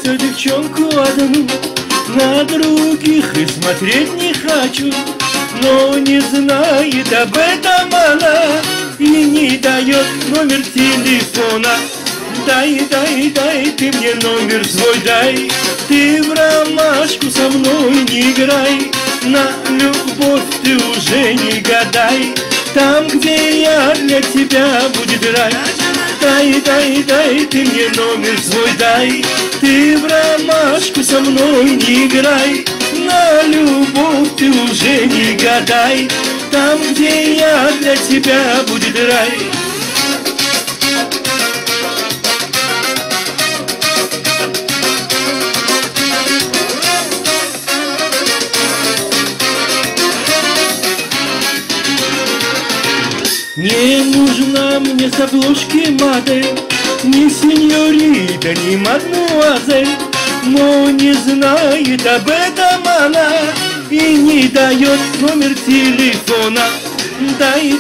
влюбился в девчонку одну, на других и смотреть не хочу. Но не знает об этом она и не дает номер телефона. Дай, ты мне номер свой дай. Ты в ромашку со мной не играй, на любовь ты уже не гадай. Там, где я, для тебя будет рай. Дай, ты мне номер свой дай. Ты в ромашку со мной не играй, на любовь ты уже не гадай. Там, где я, для тебя будет рай. Не нужна мне с обложки модель, ни сеньорита, ни мадмуазель. Но не знает об этом она и не дает номер телефона. Дай,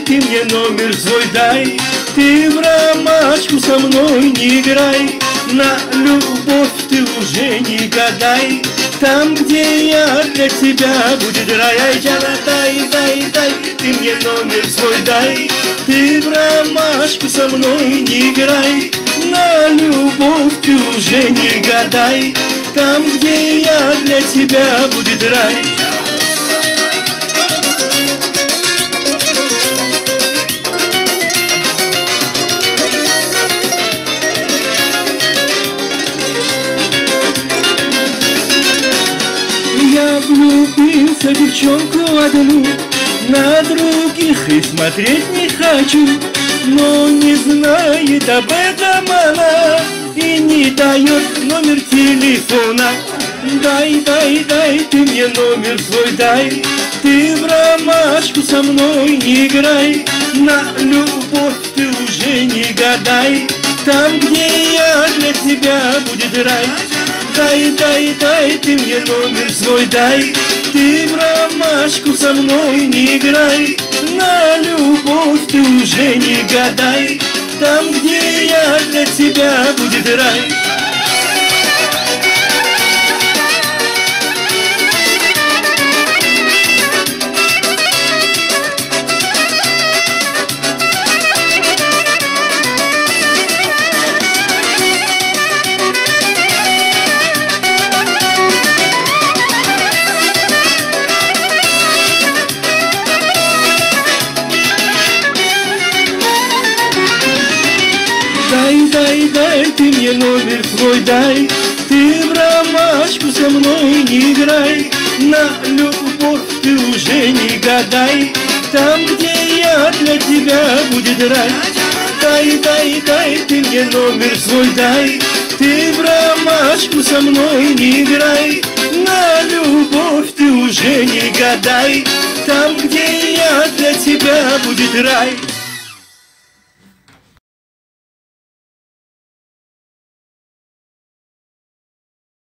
ты мне номер свой дай. Ты в ромашку со мной не играй, на любовь ты уже не гадай. Там, где я, для тебя будет рай. Дай, ты мне номер свой дай. Ты в ромашку со мной не играй, на любовь ты уже не гадай. Там, где я, для тебя будет рай. Я влюбился в девчонку одну, на других и смотреть не хочу. Но не знает об этом она и не дает номер телефона. Дай, ты мне номер свой дай. Ты в ромашку со мной не играй, на любовь ты уже не гадай. Там, где я, для тебя будет рай. Дай, ты мне номер свой дай. Ты в ромашку со мной не играй, на любовь ты уже не гадай. Там, где я, для тебя будет рай. Дай, ты мне номер свой дай. Ты в ромашку со мной не играй, на любовь ты уже не гадай. Там, где я, для тебя будет рай. Дай, ты мне номер свой дай. Ты в ромашку со мной не играй, на любовь ты уже не гадай. Там, где я, для тебя будет рай.